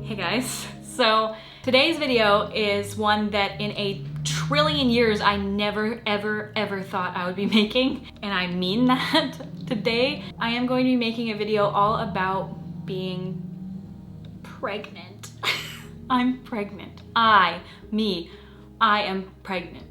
Hey guys, so today's video is one that in a trillion years I never ever thought I would be making, and I mean that. Today I am going to be making a video all about being pregnant. I'm pregnant. I am pregnant.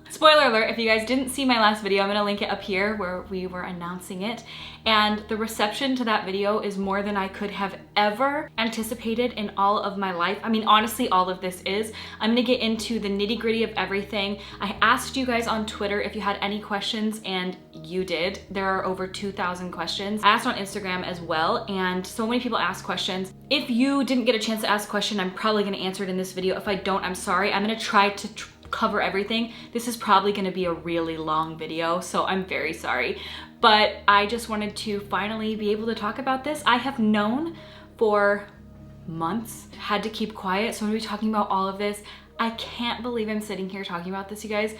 Spoiler alert, if you guys didn't see my last video, I'm gonna link it up here where we were announcing it. And the reception to that video is more than I could have ever anticipated in all of my life. I mean, honestly, all of this is. I'm gonna get into the nitty gritty of everything. I asked you guys on Twitter if you had any questions, and you did. There are over 2,000 questions. I asked on Instagram as well, and so many people asked questions. If you didn't get a chance to ask a question, I'm probably gonna answer it in this video. If I don't, I'm sorry. I'm gonna try to cover everything. This is probably gonna be a really long video, so I'm very sorry. But I just wanted to finally be able to talk about this. I have known for months, had to keep quiet, so I'm gonna be talking about all of this. I can't believe I'm sitting here talking about this, you guys.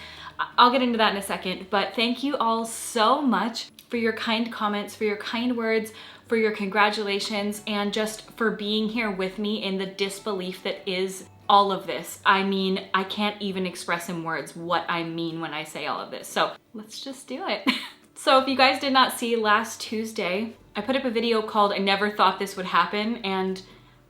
I'll get into that in a second, but thank you all so much for your kind comments, for your kind words, for your congratulations, and just for being here with me in the disbelief that is all of this. I mean, I can't even express in words what I mean when I say all of this. So let's just do it. So if you guys did not see, last Tuesday, I put up a video called I Never Thought This Would Happen, and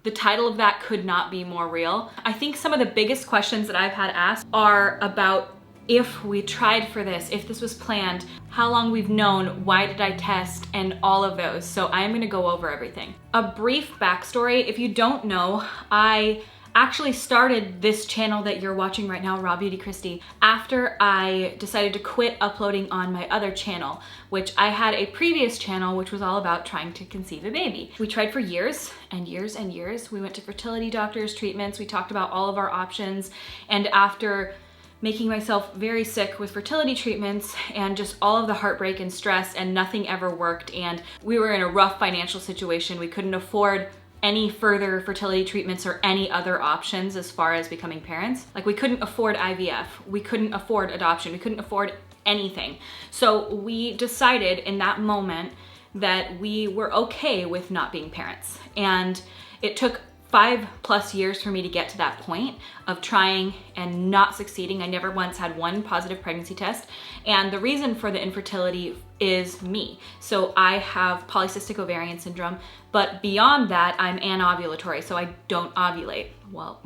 the title of that could not be more real. I think some of the biggest questions that I've had asked are about if we tried for this, if this was planned, how long we've known, why did I test, and all of those. So I am gonna go over everything. A brief backstory, if you don't know, I actually started this channel that you're watching right now, RawBeautyKristi, after I decided to quit uploading on my other channel, which I had a previous channel which was all about trying to conceive a baby. We tried for years and years and years. We went to fertility doctors, treatments, we talked about all of our options, and after making myself very sick with fertility treatments and just all of the heartbreak and stress, and nothing ever worked, and we were in a rough financial situation. We couldn't afford any further fertility treatments or any other options as far as becoming parents. Like, we couldn't afford IVF, we couldn't afford adoption, we couldn't afford anything. So we decided in that moment that we were okay with not being parents. And it took 5+ years for me to get to that point of trying and not succeeding. I never once had one positive pregnancy test. And the reason for the infertility is me. So I have polycystic ovarian syndrome, but beyond that, I'm anovulatory, so I don't ovulate. Well,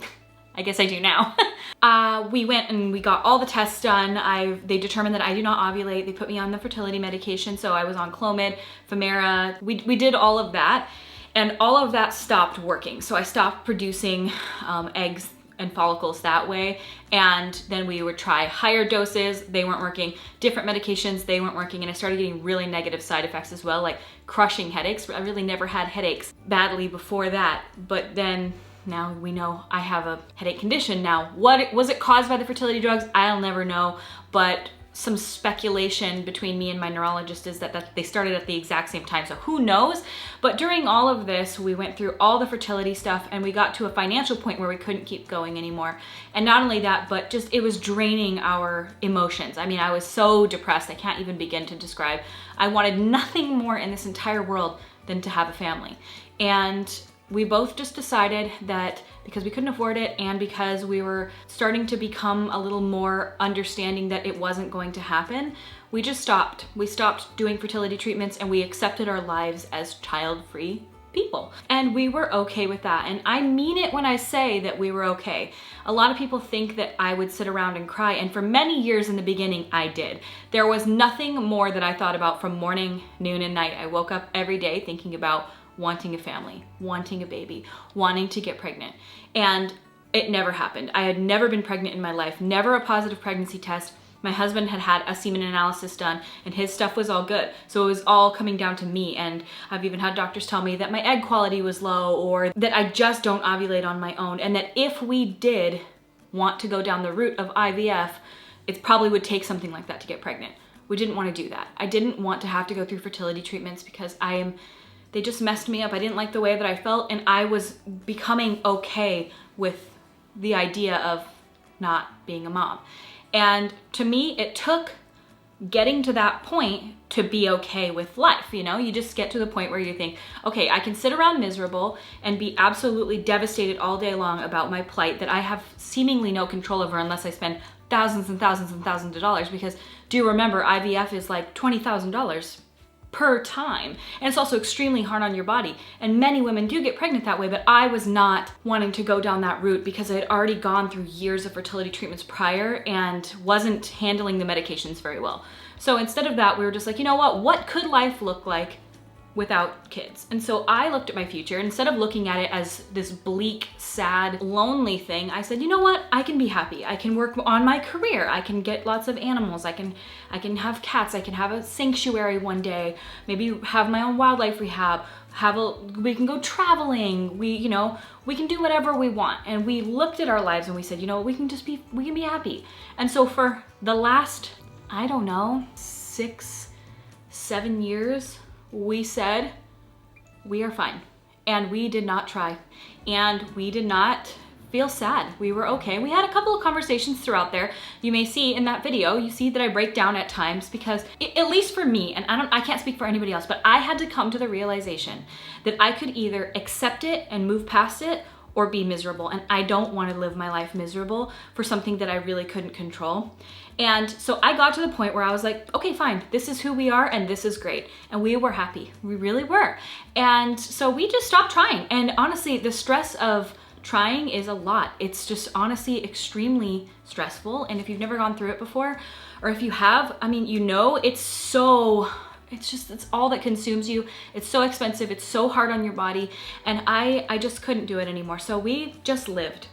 I guess I do now. We went and we got all the tests done. They determined that I do not ovulate. They put me on the fertility medication, so I was on Clomid, Femera. We did all of that. And all of that stopped working. So I stopped producing eggs and follicles that way. And then we would try higher doses, they weren't working. Different medications, they weren't working. And I started getting really negative side effects as well, like crushing headaches. I really never had headaches badly before that. But then now we know I have a headache condition. Now, what was it caused by the fertility drugs? I'll never know, but some speculation between me and my neurologist is that they started at the exact same time, so who knows? But during all of this, we went through all the fertility stuff, and we got to a financial point where we couldn't keep going anymore. And not only that, but just it was draining our emotions. I mean, I was so depressed, I can't even begin to describe. I wanted nothing more in this entire world than to have a family. And we both just decided that because we couldn't afford it, and because we were starting to become a little more understanding that it wasn't going to happen, we just stopped. We stopped doing fertility treatments, and we accepted our lives as child-free people. And we were okay with that. And I mean it when I say that we were okay. A lot of people think that I would sit around and cry, and for many years in the beginning, I did. There was nothing more that I thought about from morning, noon, and night. I woke up every day thinking about wanting a family, wanting a baby, wanting to get pregnant. And it never happened. I had never been pregnant in my life, never a positive pregnancy test. My husband had had a semen analysis done, and his stuff was all good. So it was all coming down to me. And I've even had doctors tell me that my egg quality was low, or that I just don't ovulate on my own. And that if we did want to go down the route of IVF, it probably would take something like that to get pregnant. We didn't want to do that. I didn't want to have to go through fertility treatments because they just messed me up. I didn't like the way that I felt, and I was becoming okay with the idea of not being a mom. And to me, it took getting to that point to be okay with life, you know? You just get to the point where you think, okay, I can sit around miserable and be absolutely devastated all day long about my plight that I have seemingly no control over unless I spend thousands and thousands and thousands of dollars, because do you remember IVF is like $20,000 per time. And it's also extremely hard on your body. And many women do get pregnant that way, but I was not wanting to go down that route because I had already gone through years of fertility treatments prior and wasn't handling the medications very well. So instead of that, we were just like, you know what could life look like without kids? And so I looked at my future. Instead of looking at it as this bleak, sad, lonely thing, I said, you know what? I can be happy. I can work on my career. I can get lots of animals. I can have cats. I can have a sanctuary one day. Maybe have my own wildlife rehab. We can go traveling. We can do whatever we want. And we looked at our lives and we said, you know, we can be happy. And so for the last, I don't know, 6-7 years, we said, we are fine. And we did not try. And we did not feel sad. We were okay. We had a couple of conversations throughout there. You may see in that video, you see that I break down at times because, at least for me, and I can't speak for anybody else, but I had to come to the realization that I could either accept it and move past it or be miserable. And I don't want to live my life miserable for something that I really couldn't control. And so I got to the point where I was like, okay, fine, this is who we are and this is great. And we were happy, we really were. And so we just stopped trying. And honestly, the stress of trying is a lot. It's just honestly extremely stressful. And if you've never gone through it before, or if you have, I mean, you know, it's all that consumes you. It's so expensive. It's so hard on your body. And I just couldn't do it anymore. So we just lived.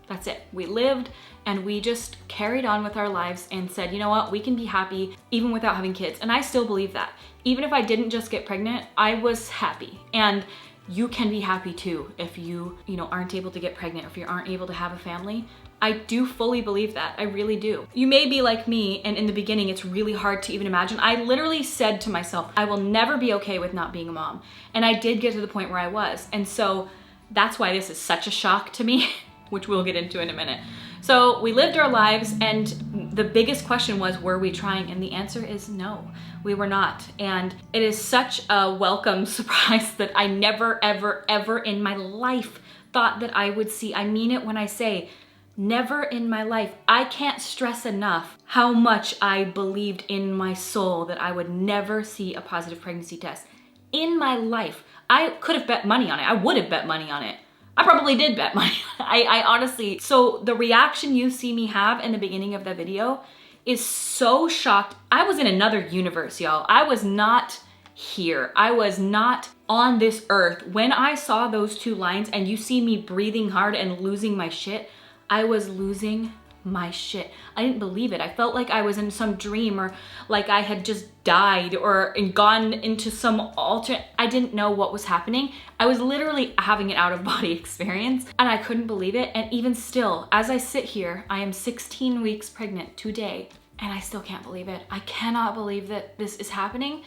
That's it. We lived and we just carried on with our lives and said, you know what, we can be happy even without having kids. And I still believe that. Even if I didn't just get pregnant, I was happy. And you can be happy too if you aren't able to get pregnant, if you aren't able to have a family. I do fully believe that. I really do. You may be like me, and in the beginning, it's really hard to even imagine. I literally said to myself, I will never be okay with not being a mom. And I did get to the point where I was. And so that's why this is such a shock to me, which we'll get into in a minute. So we lived our lives, and the biggest question was, were we trying? And the answer is no, we were not. And it is such a welcome surprise that I never, ever, ever in my life thought that I would see. I mean it when I say, never in my life. I can't stress enough how much I believed in my soul that I would never see a positive pregnancy test in my life. I could have bet money on it. I would have bet money on it. I probably did bet money. I honestly, so the reaction you see me have in the beginning of the video is so shocked. I was in another universe, y'all. I was not here. I was not on this earth. When I saw those two lines and you see me breathing hard and losing my shit, I was losing my shit. I didn't believe it. I felt like I was in some dream, or like I had just died or gone into some alternate. I didn't know what was happening. I was literally having an out-of-body experience and I couldn't believe it. And even still, as I sit here, I am 16 weeks pregnant today and I still can't believe it. I cannot believe that this is happening.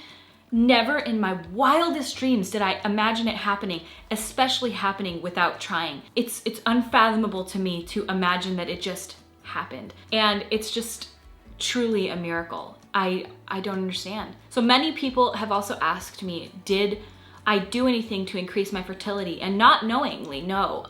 Never in my wildest dreams did I imagine it happening, especially happening without trying. It's unfathomable to me to imagine that it just happened. And it's just truly a miracle. I don't understand. So many people have also asked me, did I do anything to increase my fertility? And not knowingly, no.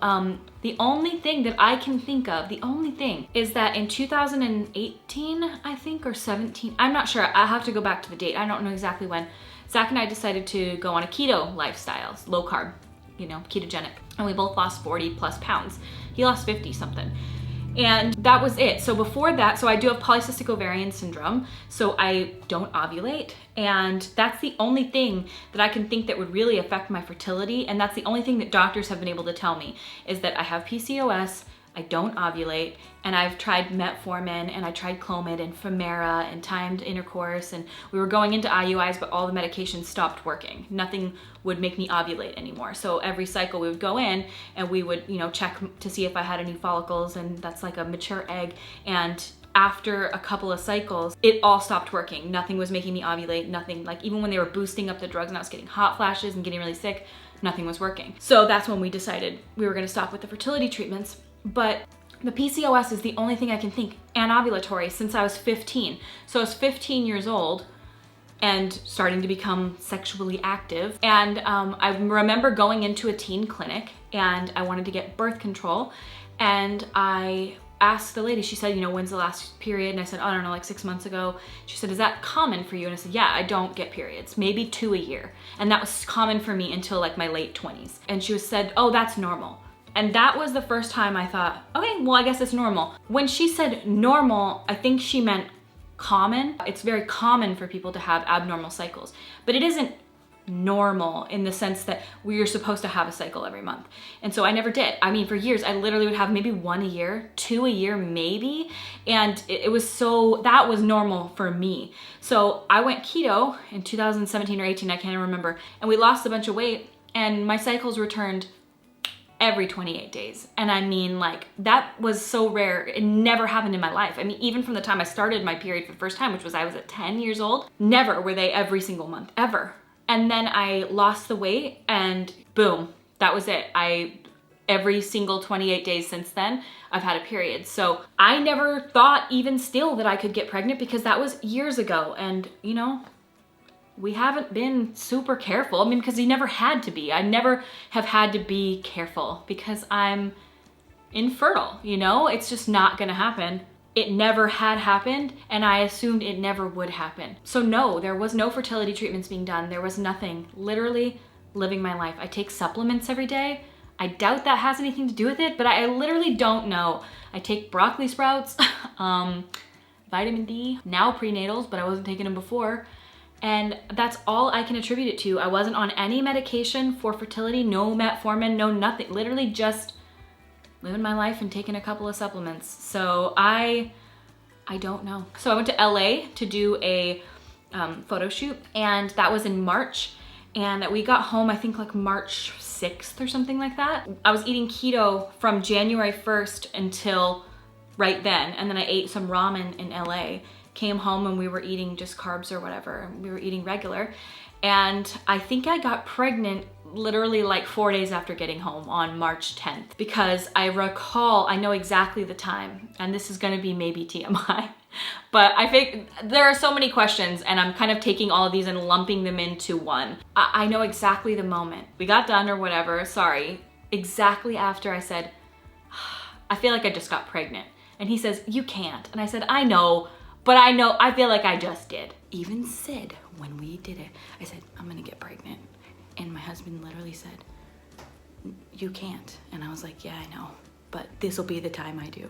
The only thing that I can think of, the only thing is that in 2018, I think, or 17, I'm not sure. I'll have to go back to the date. I don't know exactly when. Zach and I decided to go on a keto lifestyle, low carb, ketogenic. And we both lost 40 plus pounds. He lost 50 something. And that was it. So before that, so I do have polycystic ovarian syndrome, so I don't ovulate. And that's the only thing that I can think that would really affect my fertility. And that's the only thing that doctors have been able to tell me, is that I have PCOS, I don't ovulate, and I've tried metformin, and I tried Clomid and Femera and timed intercourse, and we were going into IUIs, but all the medications stopped working. Nothing would make me ovulate anymore. So every cycle we would go in and we would, check to see if I had any follicles, and that's like a mature egg. And after a couple of cycles, it all stopped working. Nothing was making me ovulate, nothing. Like even when they were boosting up the drugs and I was getting hot flashes and getting really sick, nothing was working. So that's when we decided we were gonna stop with the fertility treatments. But The PCOS is the only thing I can think anovulatory since I was 15. So I was 15 years old and starting to become sexually active. And I remember going into a teen clinic and I wanted to get birth control. And I asked the lady, she said, you know, when's the last period? And I said, oh, I don't know, like 6 months ago. She said, is that common for you? And I said, yeah, I don't get periods, maybe 2 a year. And that was common for me until like my late 20s. And she said, oh, that's normal. And that was the first time I thought, okay, well, I guess it's normal. When she said normal, I think she meant common. It's very common for people to have abnormal cycles, but it isn't normal in the sense that we're supposed to have a cycle every month. And so I never did. I mean, for years, I literally would have maybe 1 a year, 2 a year, maybe. And it was so, that was normal for me. So I went keto in 2017 or 18, I can't remember. And we lost a bunch of weight and my cycles returned every 28 days. And I mean, like, that was so rare. It never happened in my life. I mean, even from the time I started my period for the first time, which was I was at 10 years old, never were they every single month, ever. And then I lost the weight and boom, that was it. Every single 28 days since then, I've had a period. So I never thought even still that I could get pregnant because that was years ago. And you know, we haven't been super careful. I mean, because you never had to be. I never have had to be careful because I'm infertile, you know? It's just not gonna happen. It never had happened and I assumed it never would happen. So no, there was no fertility treatments being done. There was nothing. Literally living my life. I take supplements every day. I doubt that has anything to do with it, but I literally don't know. I take broccoli sprouts, vitamin D, now prenatals, but I wasn't taking them before. And that's all I can attribute it to. I wasn't on any medication for fertility, no metformin, no nothing. Literally just living my life and taking a couple of supplements. So I don't know. So I went to LA to do a photo shoot and that was in March. And we got home, I think like March 6th or something like that. I was eating keto from January 1st until right then. And then I ate some ramen in LA. Came home and we were eating just carbs or whatever. We were eating regular. And I think I got pregnant literally like 4 days after getting home on March 10th because I recall, I know exactly the time, and this is gonna be maybe TMI, but I think there are so many questions and I'm kind of taking all of these and lumping them into one. I know exactly the moment. We got done or whatever, sorry, exactly after I said, I feel like I just got pregnant. And he says, you can't. And I said, I know, but I feel like I just did. Even said when we did it, I said, I'm gonna get pregnant. And my husband literally said, you can't. And I was like, yeah, I know, but this will be the time I do.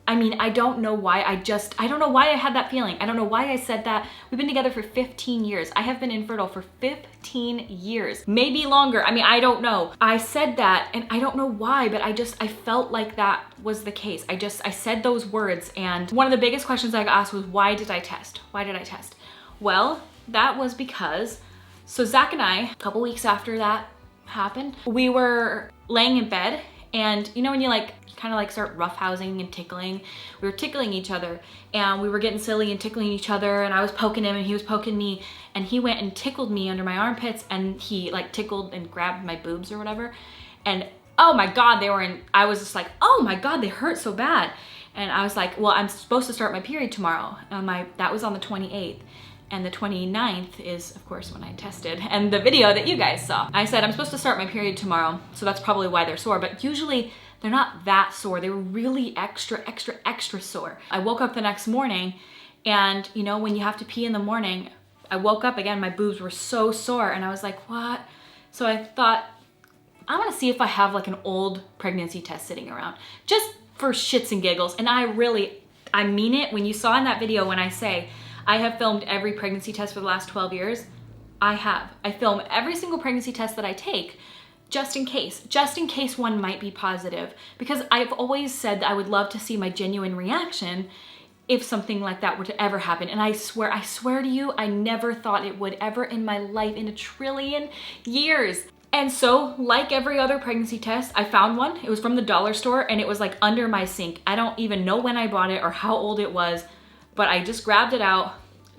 I mean, I don't know why I don't know why I had that feeling. I don't know why I said that. We've been together for 15 years. I have been infertile for 15 years, maybe longer. I mean, I don't know. I said that and I don't know why, but I felt like that was the case. I said those words and one of the biggest questions I got asked was, why did I test? Why did I test? Well, that was because, so Zach and I, a couple weeks after that happened, we were laying in bed and you know when you like kind of like start roughhousing and tickling. We were tickling each other and we were getting silly and tickling each other and I was poking him and he was poking me and he went and tickled me under my armpits and he like tickled and grabbed my boobs or whatever. And oh my God, I was just like, oh my God, they hurt so bad. And I was like, well, I'm supposed to start my period tomorrow. That was on the 28th. And the 29th is, of course, when I tested and the video that you guys saw. I said, I'm supposed to start my period tomorrow. So that's probably why they're sore, but usually they're not that sore. They were really extra sore. I woke up the next morning and you know, when you have to pee in the morning, I woke up again, my boobs were so sore and I was like, what? So I thought, I wanna see if I have like an old pregnancy test sitting around, just for shits and giggles. And I mean it. When you saw in that video, when I say, I have filmed every pregnancy test for the last 12 years, I have. I film every single pregnancy test that I take, just in case one might be positive, because I've always said that I would love to see my genuine reaction if something like that were to ever happen. And I swear to you, I never thought it would ever in my life in a trillion years. And so, like every other pregnancy test, I found one. It was from the dollar store and it was like under my sink. I don't even know when I bought it or how old it was, but I just grabbed it out,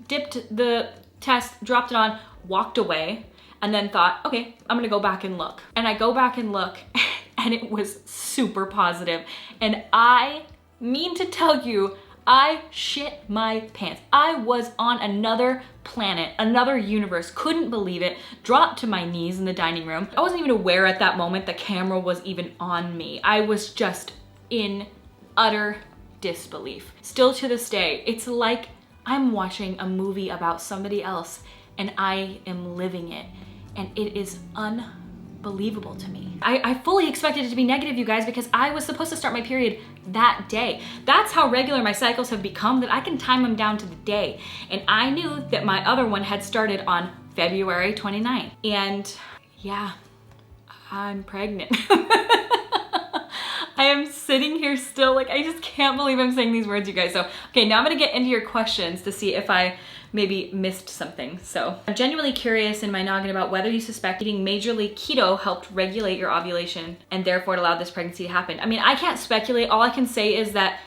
dipped the test, dropped it on, walked away, and then thought, okay, I'm gonna go back and look. And I go back and look, and it was super positive. And I mean to tell you, I shit my pants. I was on another planet, another universe, couldn't believe it, dropped to my knees in the dining room. I wasn't even aware at that moment the camera was even on me. I was just in utter disbelief. Still to this day, it's like I'm watching a movie about somebody else and I am living it, and it is unbelievable to me. I fully expected it to be negative, you guys, because I was supposed to start my period that day. That's how regular my cycles have become, that I can time them down to the day. And I knew that my other one had started on February 29th. And yeah, I'm pregnant. I am sitting here still, like, I just can't believe I'm saying these words, you guys. So, okay, now I'm gonna get into your questions to see if I maybe missed something. So, I'm genuinely curious in my noggin about whether you suspect eating majorly keto helped regulate your ovulation and therefore it allowed this pregnancy to happen. I mean, I can't speculate. All I can say is that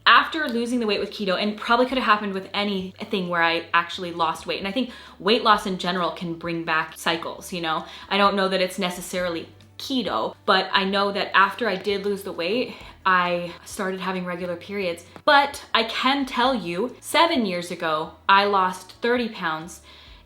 after losing the weight with keto, and probably could have happened with anything where I actually lost weight, and I think weight loss in general can bring back cycles, you know? I don't know that it's necessarily keto, but I know that after I did lose the weight, I started having regular periods. But I can tell you, 7 years ago, I lost 30 pounds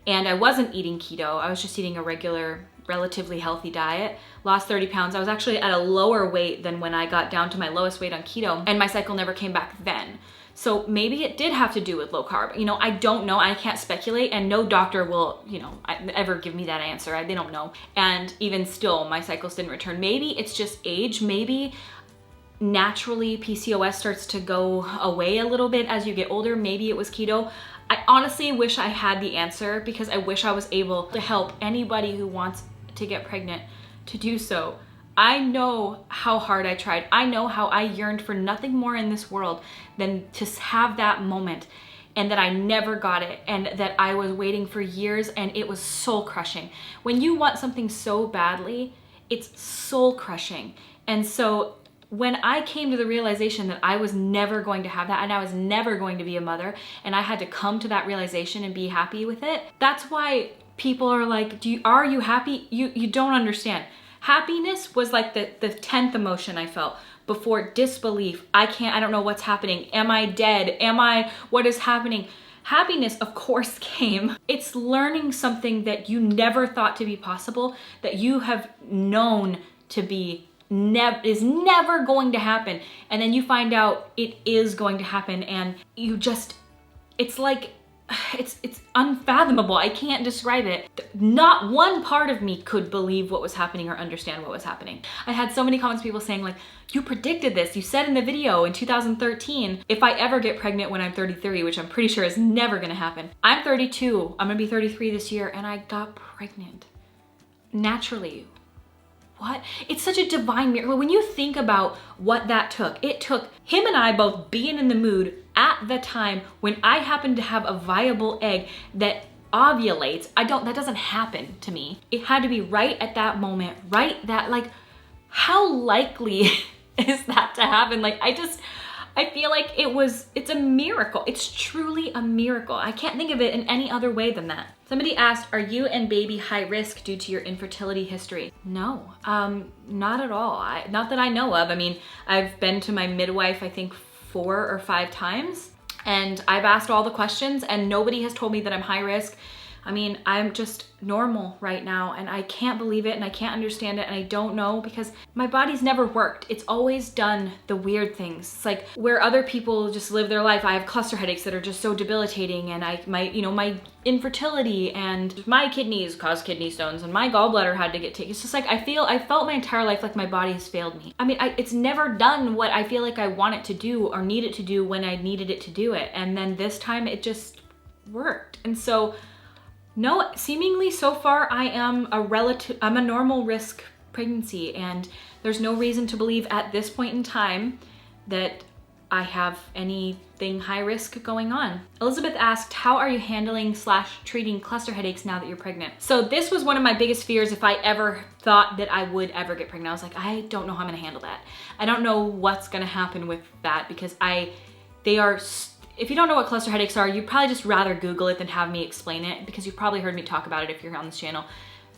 and I wasn't eating keto. I was just eating a regular, relatively healthy diet. Lost 30 pounds. I was actually at a lower weight than when I got down to my lowest weight on keto, and my cycle never came back then. So maybe it did have to do with low carb. You know, I don't know. I can't speculate, and no doctor will, you know, ever give me that answer. They don't know. And even still, my cycles didn't return. Maybe it's just age. Maybe naturally PCOS starts to go away a little bit as you get older. Maybe it was keto. I honestly wish I had the answer, because I wish I was able to help anybody who wants to get pregnant to do so. I know how hard I tried. I know how I yearned for nothing more in this world than to have that moment, and that I never got it, and that I was waiting for years, and it was soul crushing. When you want something so badly, it's soul crushing. And so when I came to the realization that I was never going to have that, and I was never going to be a mother, and I had to come to that realization and be happy with it, that's why people are like, are you happy? You don't understand. Happiness was like the 10th emotion I felt before disbelief. I don't know what's happening. Am I dead? What is happening? Happiness, of course, came. It's learning something that you never thought to be possible, that you have known to be is never going to happen. And then you find out it is going to happen, and you just, it's like, it's unfathomable. I can't describe it. Not one part of me could believe what was happening or understand what was happening. I had so many comments, people saying like, you predicted this. You said in the video in 2013, if I ever get pregnant when I'm 33, which I'm pretty sure is never gonna happen. I'm 32, I'm gonna be 33 this year, and I got pregnant naturally. What? It's such a divine miracle. When you think about what that took, it took him and I both being in the mood at the time when I happen to have a viable egg that ovulates. That doesn't happen to me. It had to be right at that moment, right? That, like, how likely is that to happen? Like, I feel like it's a miracle. It's truly a miracle. I can't think of it in any other way than that. Somebody asked, are you and baby high risk due to your infertility history? No, not at all. Not that I know of. I mean, I've been to my midwife, I think 4 or 5 times, and I've asked all the questions, and nobody has told me that I'm high risk. I mean, I'm just normal right now, and I can't believe it, and I can't understand it, and I don't know, because my body's never worked. It's always done the weird things. It's like where other people just live their life. I have cluster headaches that are just so debilitating, and my infertility and my kidneys caused kidney stones, and my gallbladder had to get taken. It's just like I felt my entire life like my body has failed me. I mean, it's never done what I feel like I want it to do or need it to do when I needed it to do it, and then this time it just worked. And so no, seemingly so far I'm a normal risk pregnancy, and there's no reason to believe at this point in time that I have anything high risk going on. Elizabeth asked, how are you handling / treating cluster headaches now that you're pregnant? So this was one of my biggest fears if I ever thought that I would ever get pregnant. I was like, I don't know how I'm gonna handle that. I don't know what's gonna happen with that, because if you don't know what cluster headaches are, you'd probably just rather Google it than have me explain it, because you've probably heard me talk about it if you're on this channel.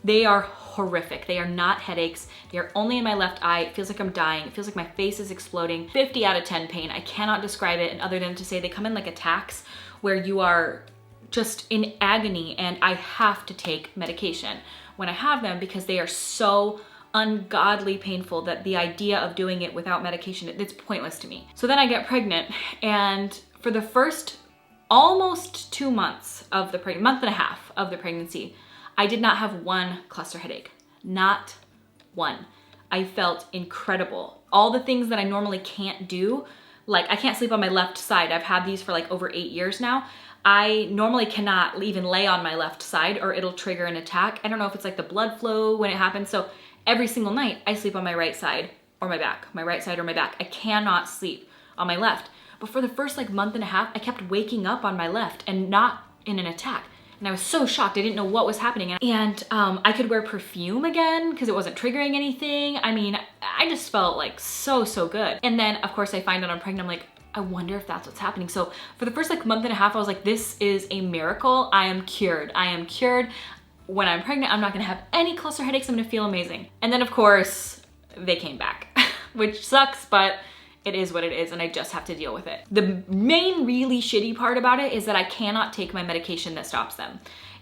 They are horrific. They are not headaches. They are only in my left eye. It feels like I'm dying. It feels like my face is exploding. 50 out of 10 pain. I cannot describe it, and other than to say they come in like attacks where you are just in agony, and I have to take medication when I have them because they are so ungodly painful that the idea of doing it without medication, it's pointless to me. So then I get pregnant, and for the first almost 2 months of the month and a half of the pregnancy, I did not have one cluster headache, not one. I felt incredible. All the things that I normally can't do, like I can't sleep on my left side. I've had these for like over 8 years now. I normally cannot even lay on my left side or it'll trigger an attack. I don't know if it's like the blood flow when it happens. So every single night I sleep on my right side or my back, my right side or my back. I cannot sleep on my left. But for the first like month and a half, I kept waking up on my left and not in an attack. And I was so shocked. I didn't know what was happening. And I could wear perfume again because it wasn't triggering anything. I mean, I just felt like so good. And then of course I find out I'm pregnant. I'm like, I wonder if that's what's happening. So for the first like month and a half, I was like, this is a miracle. I am cured. I am cured. When I'm pregnant, I'm not gonna have any cluster headaches. I'm gonna feel amazing. And then of course they came back, which sucks, but it is what it is, and I just have to deal with it. The main really shitty part about it is that I cannot take my medication that stops them.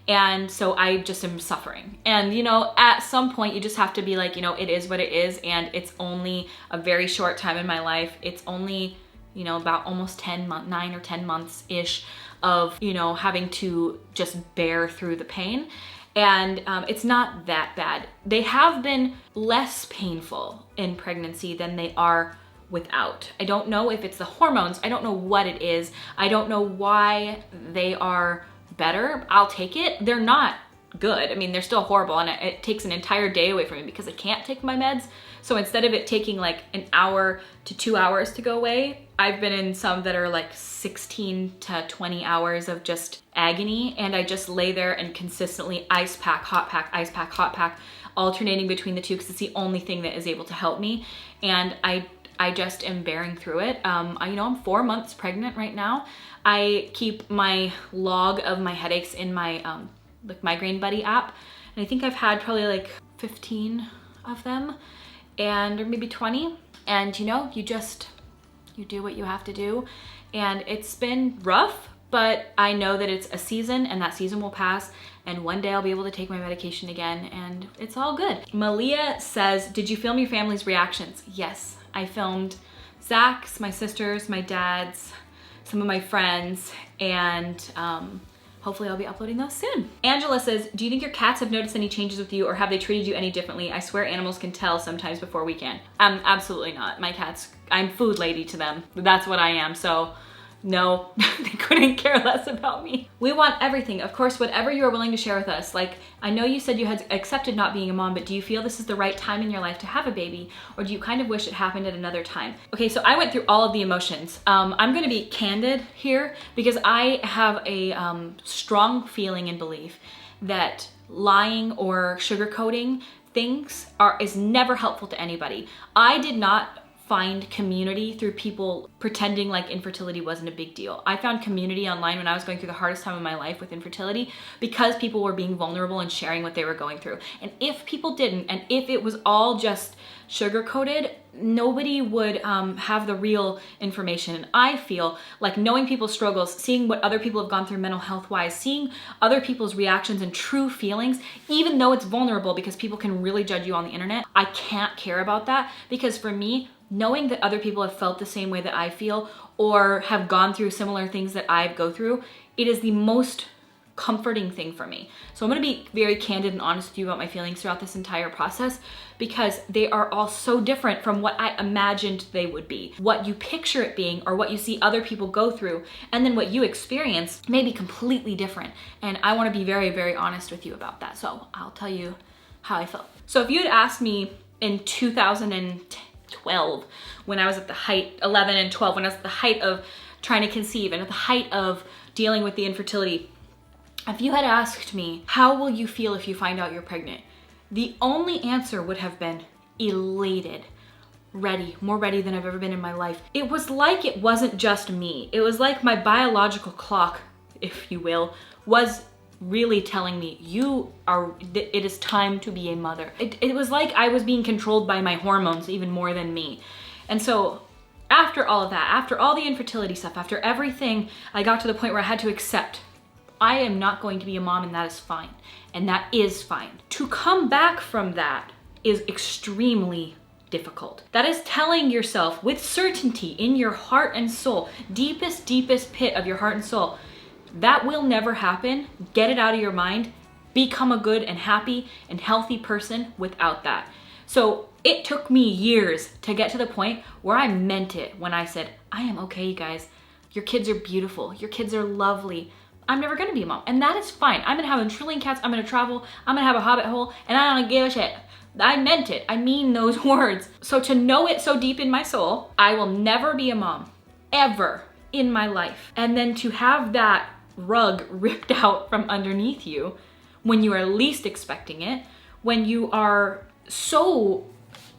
And so I just am suffering. And you know, at some point you just have to be like, you know, it is what it is, and it's only a very short time in my life. It's only, you know, about almost 9 or 10 months-ish of, you know, having to just bear through the pain. And it's not that bad. They have been less painful in pregnancy than they are without. I don't know if it's the hormones. I don't know what it is. I don't know why they are better. I'll take it. They're not good. I mean, they're still horrible, and it takes an entire day away from me because I can't take my meds. So instead of it taking like an hour to 2 hours to go away, I've been in some that are like 16 to 20 hours of just agony, and I just lay there and consistently ice pack, hot pack, ice pack, hot pack, alternating between the two because it's the only thing that is able to help me. And I just am bearing through it. You know, I'm 4 months pregnant right now. I keep my log of my headaches in my like Migraine Buddy app, and I think I've had probably like 15 of them, or maybe 20. And you know, you do what you have to do, and it's been rough, but I know that it's a season, and that season will pass, and one day I'll be able to take my medication again, and it's all good. Malia says, did you film your family's reactions? Yes, I filmed Zach's, my sister's, my dad's, some of my friends, and hopefully I'll be uploading those soon. Angela says, do you think your cats have noticed any changes with you, or have they treated you any differently? I swear animals can tell sometimes before we can. Absolutely not. My cats, I'm food lady to them. That's what I am, so no, they couldn't care less about me. We want everything. Of course, whatever you are willing to share with us. Like, I know you said you had accepted not being a mom, but do you feel this is the right time in your life to have a baby? Or do you kind of wish it happened at another time? Okay, so I went through all of the emotions. I'm gonna be candid here because I have a strong feeling and belief that lying or sugarcoating things is never helpful to anybody. I did not find community through people pretending like infertility wasn't a big deal. I found community online when I was going through the hardest time of my life with infertility because people were being vulnerable and sharing what they were going through. And if people didn't, and if it was all just sugar-coated, nobody would have the real information. And I feel like knowing people's struggles, seeing what other people have gone through mental health-wise, seeing other people's reactions and true feelings, even though it's vulnerable because people can really judge you on the internet, I can't care about that because for me, knowing that other people have felt the same way that I feel or have gone through similar things that I go through, it is the most comforting thing for me. So I'm gonna be very candid and honest with you about my feelings throughout this entire process because they are all so different from what I imagined they would be. What you picture it being or what you see other people go through and then what you experience may be completely different. And I wanna be very, very honest with you about that. So I'll tell you how I felt. So if you had asked me in 2012, when I was at the height, 11 and 12, when I was at the height of trying to conceive and at the height of dealing with the infertility, if you had asked me, how will you feel if you find out you're pregnant? The only answer would have been elated, ready, more ready than I've ever been in my life. It was like it wasn't just me. It was like my biological clock, if you will, was really telling me, it is time to be a mother. It was like I was being controlled by my hormones even more than me. And so after all of that, after all the infertility stuff, after everything, I got to the point where I had to accept, I am not going to be a mom, and that is fine. And that is fine. To come back from that is extremely difficult. That is telling yourself with certainty in your heart and soul, deepest pit of your heart and soul, that will never happen. Get it out of your mind. Become a good and happy and healthy person without that. So it took me years to get to the point where I meant it when I said, I am okay, you guys. Your kids are beautiful. Your kids are lovely. I'm never gonna be a mom, and that is fine. I'm gonna have a trillion cats. I'm gonna travel. I'm gonna have a hobbit hole, and I don't give a shit. I meant it. I mean those words. So to know it so deep in my soul, I will never be a mom, ever in my life. And then to have that rug ripped out from underneath you when you are least expecting it, when you are so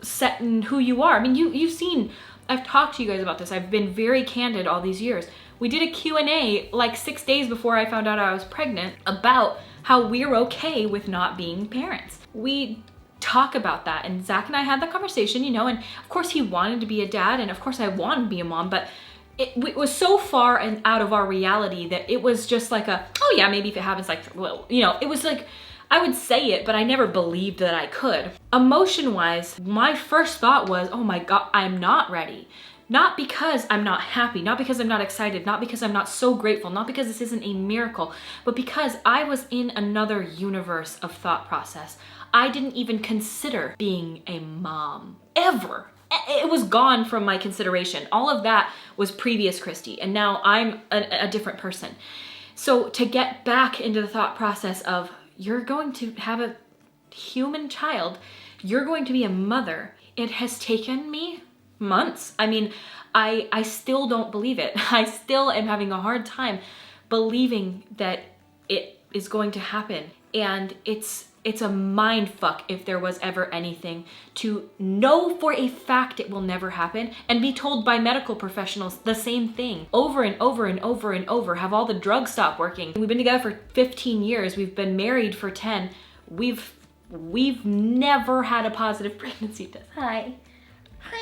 set in who you are. I mean, you've seen, I've talked to you guys about this. I've been very candid all these years. We did a Q&A like 6 days before I found out I was pregnant about how we're okay with not being parents. We talk about that, and Zach and I had that conversation, you know, and of course he wanted to be a dad, and of course I wanted to be a mom, but it was so far and out of our reality that it was just like oh yeah, maybe if it happens, like, well, you know, it was like, I would say it, but I never believed that I could. Emotion-wise, my first thought was, oh my God, I'm not ready. Not because I'm not happy, not because I'm not excited, not because I'm not so grateful, not because this isn't a miracle, but because I was in another universe of thought process. I didn't even consider being a mom, ever. It was gone from my consideration. All of that was previous Kristi, and now I'm a different person. So to get back into the thought process of, you're going to have a human child, you're going to be a mother, it has taken me months. I mean, I still don't believe it. I still am having a hard time believing that it is going to happen. And it's a mind fuck if there was ever anything to know for a fact it will never happen and be told by medical professionals the same thing over and over and over and over. Have all the drugs stop working. We've been together for 15 years. We've been married for 10. We've never had a positive pregnancy test. Hi,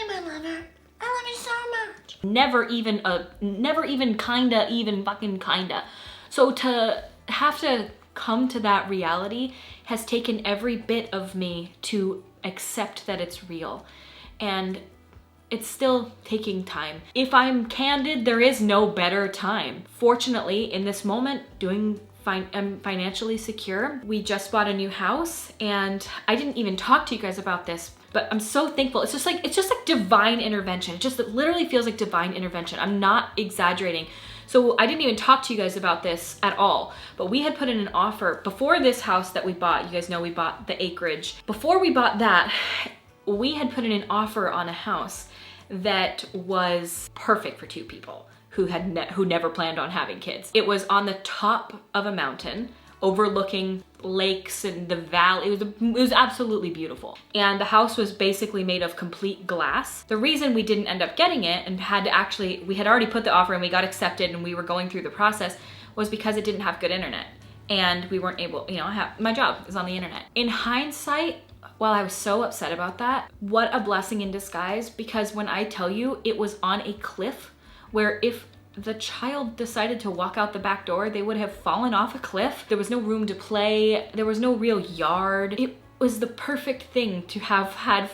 my lover. I love you so much. Never even kinda. So to have to come to that reality has taken every bit of me to accept that it's real. And it's still taking time. If I'm candid, there is no better time. Fortunately, in this moment, I'm financially secure. We just bought a new house, and I didn't even talk to you guys about this, but I'm so thankful. It's just like divine intervention. It literally feels like divine intervention. I'm not exaggerating. So I didn't even talk to you guys about this at all, but we had put in an offer before this house that we bought. You guys know we bought the acreage. Before we bought that, we had put in an offer on a house that was perfect for 2 people who never planned on having kids. It was on the top of a mountain overlooking lakes and the valley. It was absolutely beautiful. And the house was basically made of complete glass. The reason we didn't end up getting it and we had already put the offer and we got accepted and we were going through the process was because it didn't have good internet. And we weren't able, you know, my job is on the internet. In hindsight, while I was so upset about that, what a blessing in disguise, because when I tell you it was on a cliff where if the child decided to walk out the back door, they would have fallen off a cliff. There was no room to play. There was no real yard. It was the perfect thing to have had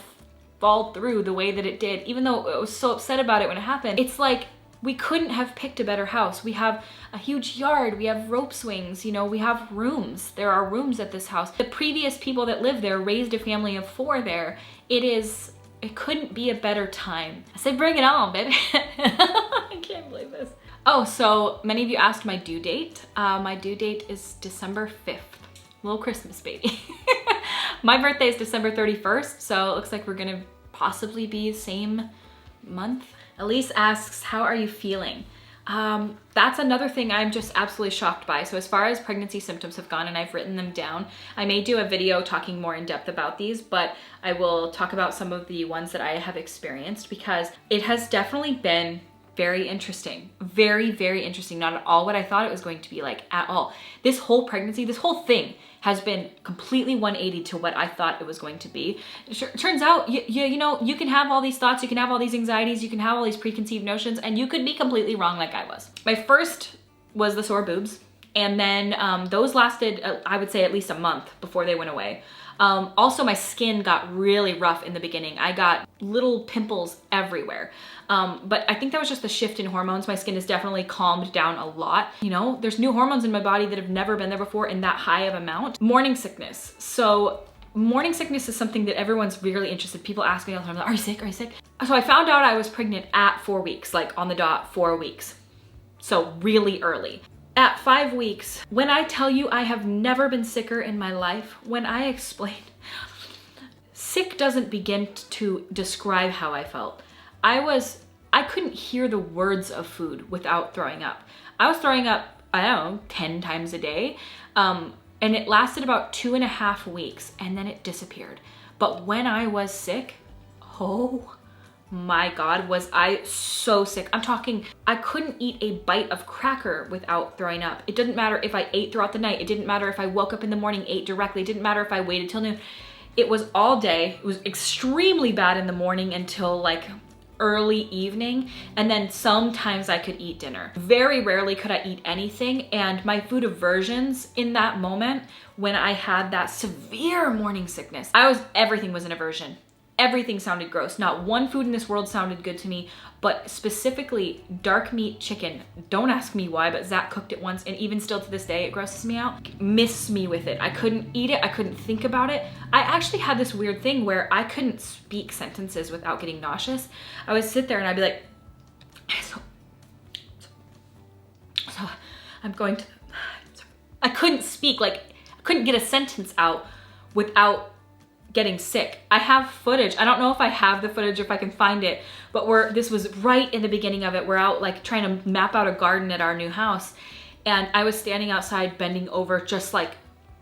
fall through the way that it did. Even though I was so upset about it when it happened, it's like we couldn't have picked a better house. We have a huge yard. We have rope swings. You know, we have rooms. There are rooms at this house. The previous people that lived there raised a family of 4 there. It couldn't be a better time. I say bring it on, baby. I can't believe this. Oh, so many of you asked my due date. My due date is December 5th. Little Christmas baby. My birthday is December 31st, so it looks like we're gonna possibly be same month. Elise asks, how are you feeling? That's another thing I'm just absolutely shocked by. So as far as pregnancy symptoms have gone, and I've written them down, I may do a video talking more in depth about these, but I will talk about some of the ones that I have experienced because it has definitely been Very interesting. Very, very interesting. Not at all what I thought it was going to be like at all. This whole pregnancy, this whole thing has been completely 180 to what I thought it was going to be. Turns out, you know, you can have all these thoughts, you can have all these anxieties, you can have all these preconceived notions, and you could be completely wrong like I was. My first was the sore boobs, and then those lasted, I would say, at least a month before they went away. Also, my skin got really rough in the beginning. I got little pimples everywhere. But I think that was just the shift in hormones. My skin has definitely calmed down a lot. You know, there's new hormones in my body that have never been there before in that high of amount. Morning sickness. So morning sickness is something that everyone's really interested. People ask me all the time, are you sick? Are you sick? So I found out I was pregnant at 4 weeks, like on the dot 4 weeks. So really early. At 5 weeks, when I tell you I have never been sicker in my life, when I explain, sick doesn't begin to describe how I felt. I couldn't hear the words of food without throwing up. I was throwing up, I don't know, 10 times a day. And it lasted about 2.5 weeks and then it disappeared. But when I was sick, oh my God, was I so sick. I'm talking, I couldn't eat a bite of cracker without throwing up. It didn't matter if I ate throughout the night. It didn't matter if I woke up in the morning, ate directly. It didn't matter if I waited till noon. It was all day. It was extremely bad in the morning until like early evening. And then sometimes I could eat dinner. Very rarely could I eat anything. And my food aversions in that moment, when I had that severe morning sickness, everything was an aversion. Everything sounded gross. Not one food in this world sounded good to me, but specifically dark meat chicken. Don't ask me why, but Zach cooked it once, and even still to this day, it grosses me out. Miss me with it. I couldn't eat it. I couldn't think about it. I actually had this weird thing where I couldn't speak sentences without getting nauseous. I would sit there and I'd be like, so I'm going to, I couldn't speak, like I couldn't get a sentence out without getting sick. I have footage. I don't know if I have the footage or if I can find it, but this was right in the beginning of it. We're out like trying to map out a garden at our new house. And I was standing outside bending over, just like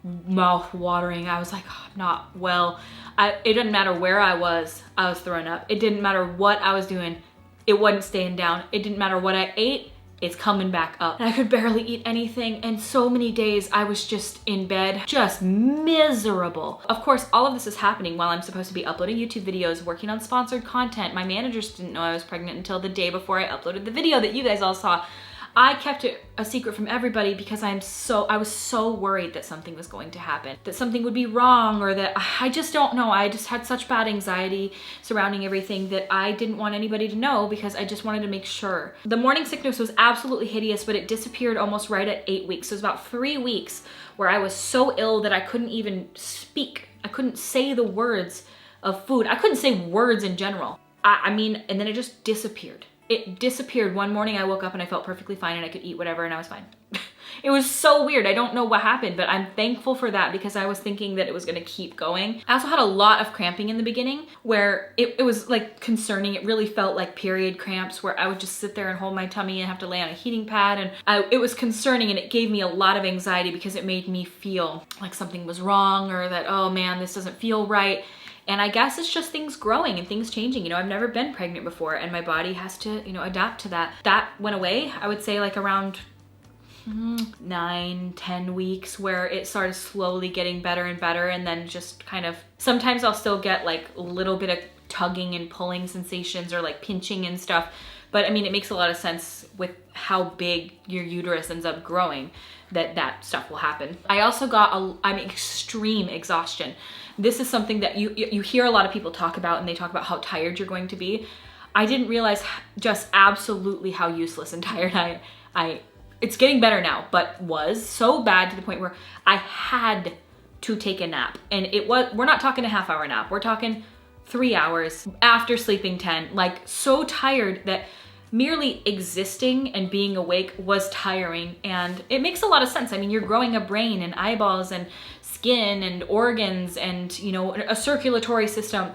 mouth watering. I was like, oh, I'm not well. It didn't matter where I was throwing up. It didn't matter what I was doing. It wasn't staying down. It didn't matter what I ate. It's coming back up. And I could barely eat anything. And so many days I was just in bed, just miserable. Of course, all of this is happening while I'm supposed to be uploading YouTube videos, working on sponsored content. My managers didn't know I was pregnant until the day before I uploaded the video that you guys all saw. I kept it a secret from everybody because I was so worried that something was going to happen, that something would be wrong, or that I just don't know. I just had such bad anxiety surrounding everything that I didn't want anybody to know because I just wanted to make sure. The morning sickness was absolutely hideous, but it disappeared almost right at 8 weeks. So it was about 3 weeks where I was so ill that I couldn't even speak. I couldn't say the words of food. I couldn't say words in general. I mean, and then it just disappeared. It disappeared. One morning I woke up and I felt perfectly fine and I could eat whatever and I was fine. It was so weird. I don't know what happened, but I'm thankful for that because I was thinking that it was gonna keep going. I also had a lot of cramping in the beginning where it was like concerning. It really felt like period cramps where I would just sit there and hold my tummy and have to lay on a heating pad. And it was concerning and it gave me a lot of anxiety because it made me feel like something was wrong or that, oh man, this doesn't feel right. And I guess it's just things growing and things changing. You know, I've never been pregnant before and my body has to, you know, adapt to that. That went away, I would say like around 9-10 weeks where it started slowly getting better and better. And then just kind of, sometimes I'll still get like a little bit of tugging and pulling sensations or like pinching and stuff. But I mean, it makes a lot of sense with how big your uterus ends up growing that stuff will happen. I also got extreme exhaustion. This is something that you hear a lot of people talk about and they talk about how tired you're going to be. I didn't realize just absolutely how useless and tired it's getting better now, but was so bad to the point where I had to take a nap. And we're not talking a half-hour nap, we're talking 3 hours after sleeping 10, like so tired that merely existing and being awake was tiring. And it makes a lot of sense. I mean, you're growing a brain and eyeballs and skin and organs and, you know, a circulatory system.